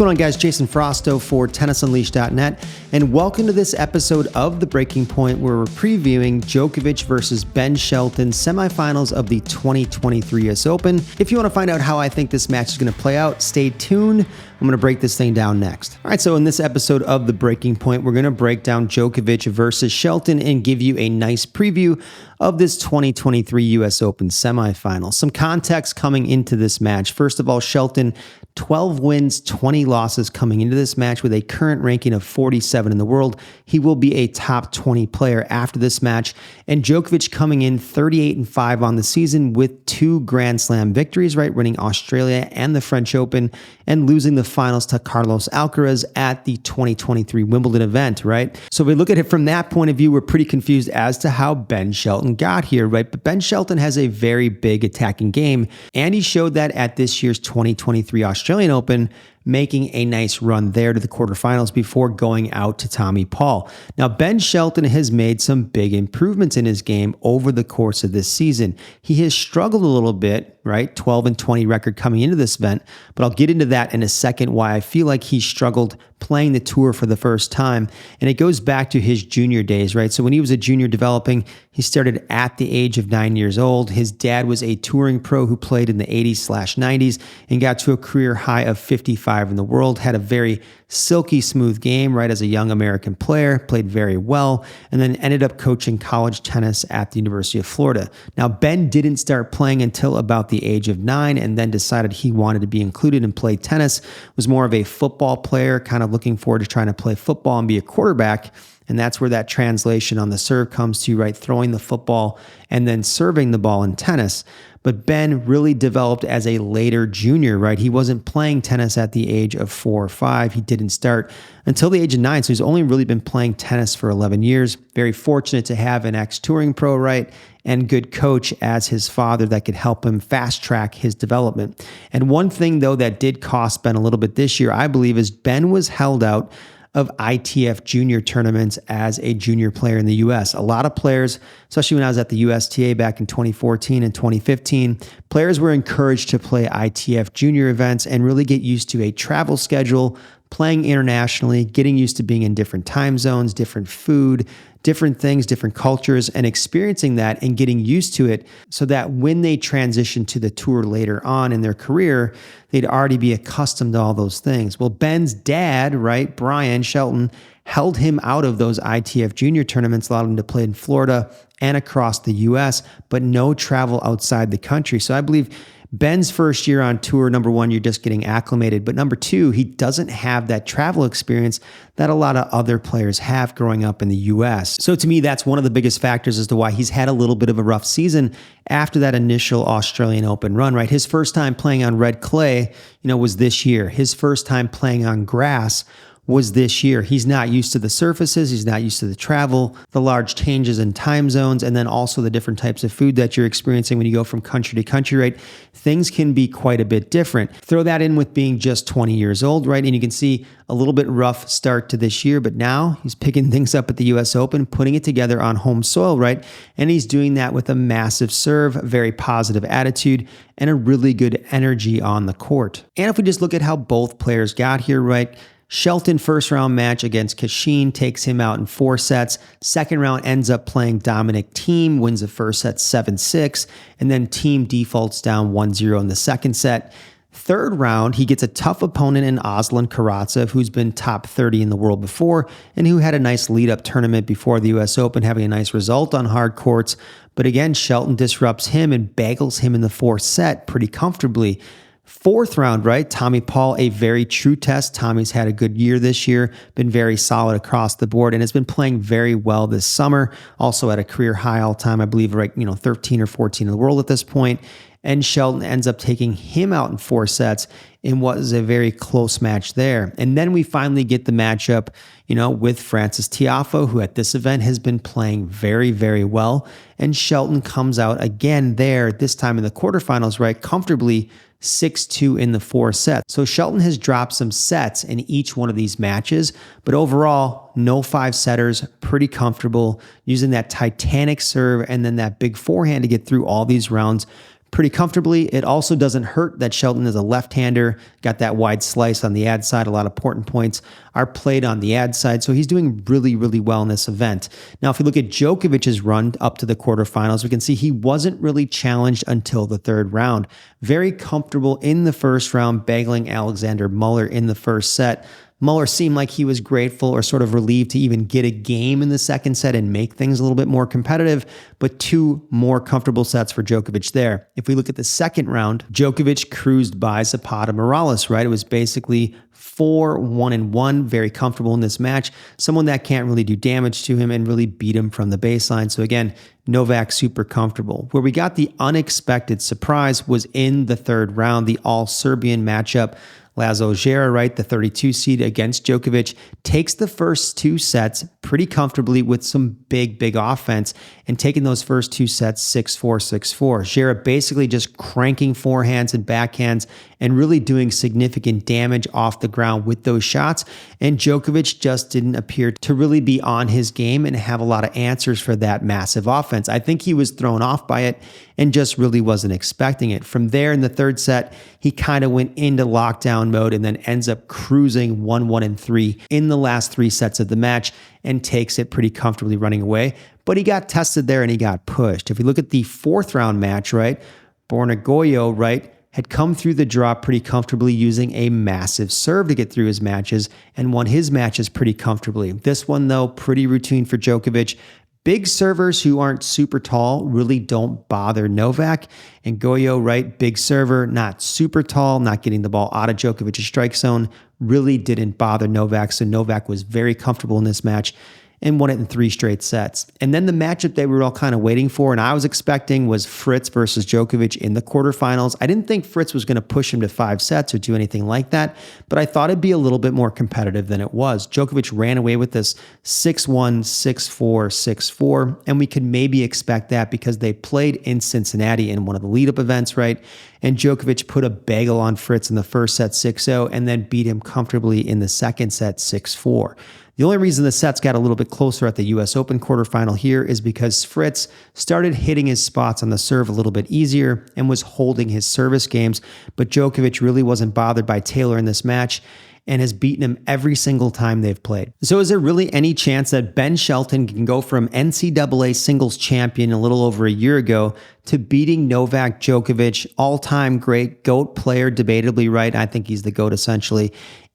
going on, guys? Jason Frausto for TennisUnleashed.net, and welcome to this episode of The Breaking Point, where we're previewing Djokovic versus Ben Shelton semifinals of the 2023 US Open. If you want to find out how I think this match is going to play out, stay tuned. I'm going to break this thing down next. All right, so in this episode of The Breaking Point, we're going to break down Djokovic versus Shelton and give you a nice preview of this 2023 US Open semifinal. Some context coming into this match. First of all, Shelton, 12 wins, 20 losses coming into this match with a current ranking of 47 in the world. He will be a top 20 player after this match. And Djokovic coming in 38-5 on the season with 2 Grand Slam victories, right? Winning Australia and the French Open and losing the finals to Carlos Alcaraz at the 2023 Wimbledon event, right? So if we look at it from that point of view, we're pretty confused as to how Ben Shelton got here, right? But Ben Shelton has a very big attacking game, and he showed that at this year's 2023 Australian Open, making a nice run there to the quarterfinals before going out to Tommy Paul. Now, Ben Shelton has made some big improvements in his game over the course of this season. He has struggled a little bit, right? 12-20 record coming into this event, but I'll get into that in a second, why I feel like he struggled playing the tour for the first time. And it goes back to his junior days, right? So when he was a junior developing, he started at the age of 9 years old. His dad was a touring pro who played in the 80s/90s and got to a career high of 55 in the world, had a very silky smooth game, right? As a young American player, played very well, and then ended up coaching college tennis at the University of Florida. Now, Ben didn't start playing until about the age of 9 and then decided he wanted to be included and play tennis, was more of a football player, kind of looking forward to trying to play football and be a quarterback. And that's where that translation on the serve comes to, right? Throwing the football and then serving the ball in tennis. But Ben really developed as a later junior, right? He wasn't playing tennis at the age of 4 or 5. He didn't start until the age of 9. So he's only really been playing tennis for 11 years. Very fortunate to have an ex-touring pro, right? And good coach as his father that could help him fast track his development. And one thing, though, that did cost Ben a little bit this year, I believe, is Ben was held out of ITF junior tournaments as a junior player in the US. A lot of players, especially when I was at the USTA back in 2014 and 2015, players were encouraged to play ITF junior events and really get used to a travel schedule, playing internationally, getting used to being in different time zones, different food, different things, different cultures, and experiencing that and getting used to it so that when they transition to the tour later on in their career, they'd already be accustomed to all those things. Well, Ben's dad, right, Brian Shelton, held him out of those ITF junior tournaments, allowed him to play in Florida and across the US, but no travel outside the country. So I believe Ben's first year on tour, number one, you're just getting acclimated. But number two, he doesn't have that travel experience that a lot of other players have growing up in the US. So to me, that's one of the biggest factors as to why he's had a little bit of a rough season after that initial Australian Open run, right? His first time playing on red clay, was this year. His first time playing on grass was this year. He's not used to the surfaces. He's not used to the travel, the large changes in time zones, and then also the different types of food that you're experiencing when you go from country to country, right? Things can be quite a bit different. Throw that in with being just 20 years old, right? And you can see a little bit rough start to this year, but now he's picking things up at the US Open, putting it together on home soil, right? And he's doing that with a massive serve, very positive attitude, and a really good energy on the court. And if we just look at how both players got here, right? Shelton first round match against Kashin takes him out in 4 sets. Second round ends up playing Dominic Thiem, wins the first set 7-6, and then Thiem defaults down 1-0 in the second set. Third round, he gets a tough opponent in Aslan Karatsev, who's been top 30 in the world before and who had a nice lead-up tournament before the US Open, having a nice result on hard courts. But again, Shelton disrupts him and bagels him in the 4th set pretty comfortably. Fourth round, right? Tommy Paul, a very true test. Tommy's had a good year this year, been very solid across the board, and has been playing very well this summer. Also at a career high all time, I believe, right? 13 or 14 in the world at this point. And Shelton ends up taking him out in 4 sets in what is a very close match there. And then we finally get the matchup, with Frances Tiafoe, who at this event has been playing very, very well. And Shelton comes out again there, this time in the quarterfinals, right? Comfortably 6-2 in the 4 sets. So Shelton has dropped some sets in each one of these matches, but overall, no 5-setters, pretty comfortable, using that titanic serve and then that big forehand to get through all these rounds pretty comfortably. It also doesn't hurt that Shelton is a left-hander, got that wide slice on the ad side. A lot of important points are played on the ad side, so he's doing really, really well in this event. Now, if you look at Djokovic's run up to the quarterfinals, we can see he wasn't really challenged until the third round. Very comfortable in the first round, battling Alexander Muller in the first set. Muller seemed like he was grateful or sort of relieved to even get a game in the second set and make things a little bit more competitive, but 2 more comfortable sets for Djokovic there. If we look at the second round, Djokovic cruised by Zapata Morales, right? It was basically 4-1-1, very comfortable in this match. Someone that can't really do damage to him and really beat him from the baseline. So again, Novak super comfortable. Where we got the unexpected surprise was in the third round, the all-Serbian matchup. Laszlo Djere, right, the 32 seed against Djokovic, takes the first 2 sets pretty comfortably with some big offense and taking those first 2 sets 6-4, 6-4. Djere basically just cranking forehands and backhands and really doing significant damage off the ground with those shots. And Djokovic just didn't appear to really be on his game and have a lot of answers for that massive offense. I think he was thrown off by it and just really wasn't expecting it. From there in the third set, he kind of went into lockdown mode and then ends up cruising 1-1-3 in the last 3 sets of the match and takes it pretty comfortably running away. But he got tested there and he got pushed. If we look at the fourth round match, right, Borna Goyo, right, had come through the draw pretty comfortably using a massive serve to get through his matches and won his matches pretty comfortably. This one, though, pretty routine for Djokovic. Big servers who aren't super tall really don't bother Novak. And Goyo, right, big server, not super tall, not getting the ball out of Djokovic's strike zone, really didn't bother Novak. So Novak was very comfortable in this match and won it in 3 straight sets. And then the matchup that we were all kind of waiting for and I was expecting was Fritz versus Djokovic in the quarterfinals. I didn't think Fritz was going to push him to 5 sets or do anything like that, but I thought it'd be a little bit more competitive than it was. Djokovic ran away with this 6-1, 6-4, 6-4, and we could maybe expect that because they played in Cincinnati in one of the lead-up events, right? And Djokovic put a bagel on Fritz in the first set 6-0 and then beat him comfortably in the second set 6-4. The only reason the sets got a little bit closer at the US Open quarterfinal here is because Fritz started hitting his spots on the serve a little bit easier and was holding his service games, but Djokovic really wasn't bothered by Taylor in this match and has beaten him every single time they've played. So is there really any chance that Ben Shelton can go from NCAA singles champion a little over a year ago to beating Novak Djokovic, all-time great GOAT player, debatably, right? I think he's the GOAT essentially,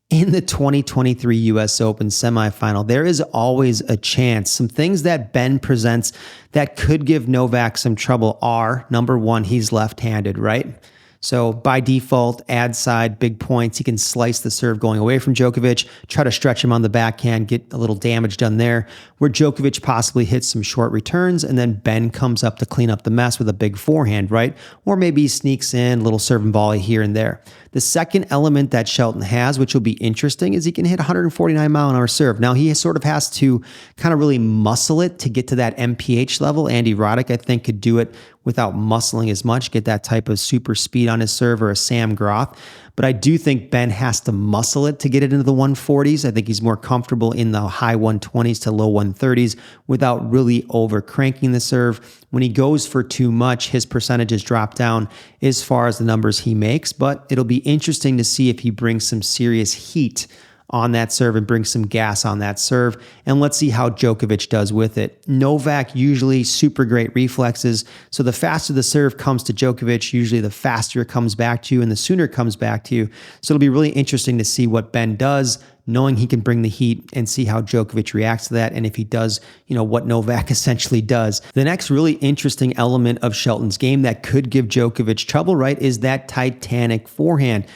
in the 2023 US Open semifinal? There is always a chance. Some things that Ben presents that could give Novak some trouble are, number one, he's left-handed, right? So by default, ad side, big points. He can slice the serve going away from Djokovic, try to stretch him on the backhand, get a little damage done there, where Djokovic possibly hits some short returns, and then Ben comes up to clean up the mess with a big forehand, right? Or maybe he sneaks in a little serve and volley here and there. The second element that Shelton has, which will be interesting, is he can hit 149-mile-an-hour serve. Now, he sort of has to kind of really muscle it to get to that MPH level. Andy Roddick, I think, could do it without muscling as much, get that type of super speed on his serve, or a Sam Groth. But I do think Ben has to muscle it to get it into the 140s. I think he's more comfortable in the high 120s to low 130s without really over cranking the serve. When he goes for too much, his percentages drop down as far as the numbers he makes, but it'll be interesting to see if he brings some serious heat on that serve and bring some gas on that serve. And let's see how Djokovic does with it. Novak usually super great reflexes. So the faster the serve comes to Djokovic, usually the faster it comes back to you and the sooner it comes back to you. So it'll be really interesting to see what Ben does, knowing he can bring the heat, and see how Djokovic reacts to that. And if he does, what Novak essentially does. The next really interesting element of Shelton's game that could give Djokovic trouble, right, is that Titanic forehand.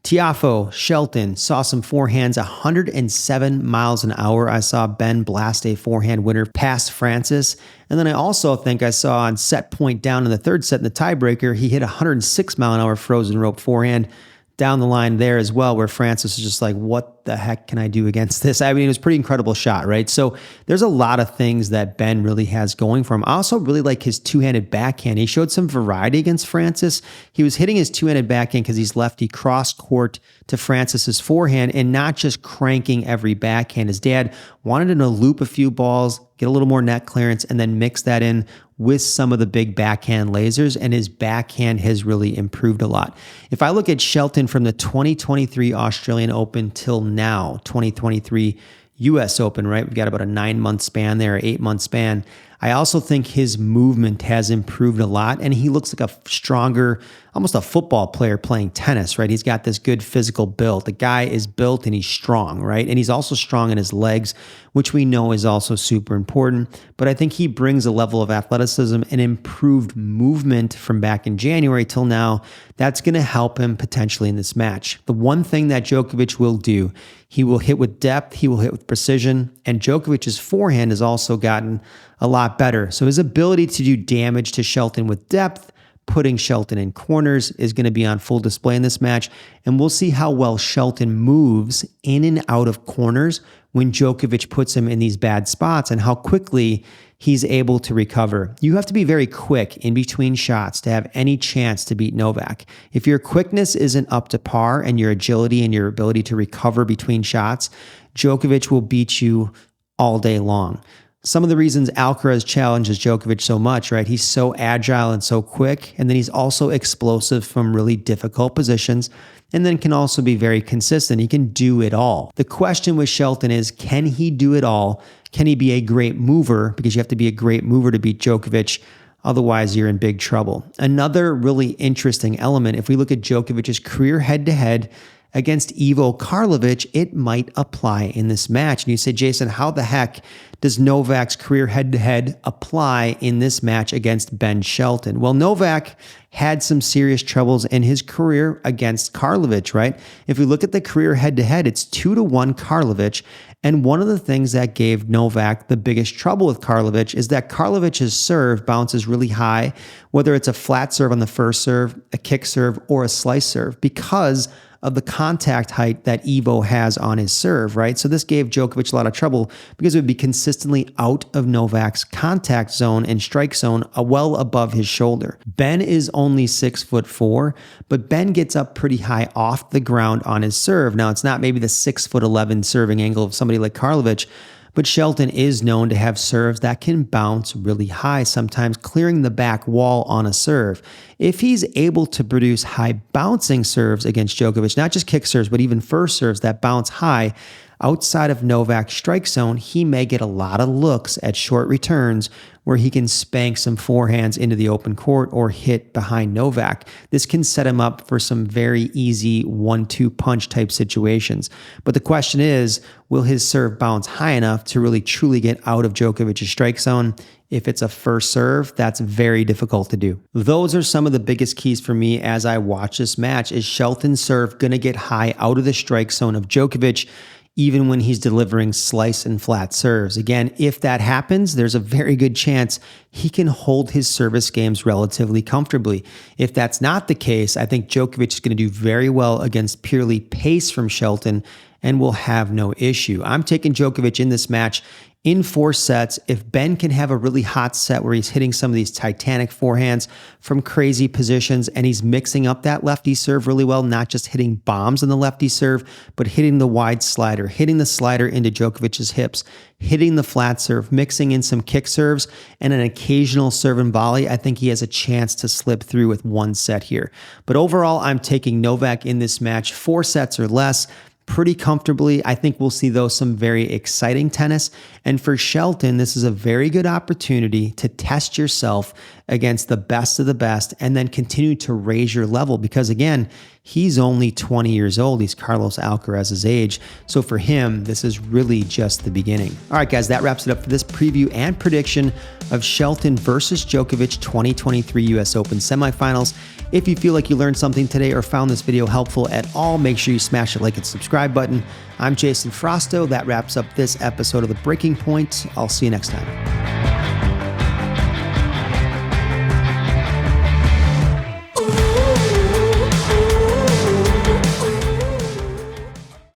Tiafoe, Shelton saw some forehands 107 miles an hour. I saw Ben blast a forehand winner past Francis. And then I also think I saw on set point down in the third set in the tiebreaker, he hit 106 mile an hour frozen rope forehand down the line there as well, where Francis was just like, what the heck can I do against this? I mean, it was a pretty incredible shot, right? So there's a lot of things that Ben really has going for him. I also really like his two-handed backhand. He showed some variety against Francis. He was hitting his two-handed backhand because he's lefty cross court to Francis's forehand and not just cranking every backhand. His dad wanted him to loop a few balls, get a little more net clearance, and then mix that in with some of the big backhand lasers, and his backhand has really improved a lot. If I look at Shelton from the 2023 Australian Open till now, 2023 US Open, right? We've got about a 9-month span there, 8-month span. I also think his movement has improved a lot, and he looks like a stronger, almost a football player playing tennis, right? He's got this good physical build. The guy is built and he's strong, right? And he's also strong in his legs, which we know is also super important. But I think he brings a level of athleticism and improved movement from back in January till now. That's going to help him potentially in this match. The one thing that Djokovic will do, he will hit with depth, he will hit with precision, and Djokovic's forehand has also gotten a lot better. So his ability to do damage to Shelton with depth, putting Shelton in corners, is going to be on full display in this match. And we'll see how well Shelton moves in and out of corners when Djokovic puts him in these bad spots and how quickly he's able to recover. You have to be very quick in between shots to have any chance to beat Novak. If your quickness isn't up to par and your agility and your ability to recover between shots, Djokovic will beat you all day long. Some of the reasons Alcaraz challenges Djokovic so much, right? He's so agile and so quick, and then he's also explosive from really difficult positions, and then can also be very consistent. He can do it all. The question with Shelton is, can he do it all? Can he be a great mover? Because you have to be a great mover to beat Djokovic. Otherwise, you're in big trouble. Another really interesting element, if we look at Djokovic's career head-to-head against Ivo Karlovic, it might apply in this match. And you say, Jason, how the heck does Novak's career head-to-head apply in this match against Ben Shelton? Well, Novak had some serious troubles in his career against Karlovic, right? If we look at the career head-to-head, it's 2-1 Karlovic. And one of the things that gave Novak the biggest trouble with Karlovic is that Karlovic's serve bounces really high, whether it's a flat serve on the first serve, a kick serve, or a slice serve, because of the contact height that Ivo has on his serve, right? So this gave Djokovic a lot of trouble because it would be consistently out of Novak's contact zone and strike zone, well above his shoulder. Ben is only 6'4", but Ben gets up pretty high off the ground on his serve. Now, it's not maybe the 6'11" serving angle of somebody like Karlovic, but Shelton is known to have serves that can bounce really high, sometimes clearing the back wall on a serve. If he's able to produce high bouncing serves against Djokovic, not just kick serves, but even first serves that bounce high outside of Novak's strike zone, he may get a lot of looks at short returns where he can spank some forehands into the open court or hit behind Novak. This can set him up for some very easy 1-2 punch type situations. But the question is, will his serve bounce high enough to really truly get out of Djokovic's strike zone? If it's a first serve, that's very difficult to do. Those are some of the biggest keys for me as I watch this match. Is Shelton's serve going to get high out of the strike zone of Djokovic, even when he's delivering slice and flat serves? Again, if that happens, there's a very good chance he can hold his service games relatively comfortably. If that's not the case, I think Djokovic is going to do very well against purely pace from Shelton and will have no issue. I'm taking Djokovic in this match in 4 sets. If Ben can have a really hot set where he's hitting some of these titanic forehands from crazy positions and he's mixing up that lefty serve really well, not just hitting bombs on the lefty serve, but hitting the wide slider, hitting the slider into Djokovic's hips, hitting the flat serve, mixing in some kick serves and an occasional serve and volley, I think he has a chance to slip through with 1 set here. But overall, I'm taking Novak in this match, 4 sets or less, pretty comfortably. I think we'll see, though, some very exciting tennis. And for Shelton, this is a very good opportunity to test yourself against the best of the best and then continue to raise your level because, again, he's only 20 years old. He's Carlos Alcaraz's age. So for him, this is really just the beginning. All right, guys, that wraps it up for this preview and prediction of Shelton versus Djokovic 2023 US Open semifinals. If you feel like you learned something today or found this video helpful at all, make sure you smash the like and subscribe button. I'm Jason Frausto. That wraps up this episode of The Breaking Point. I'll see you next time.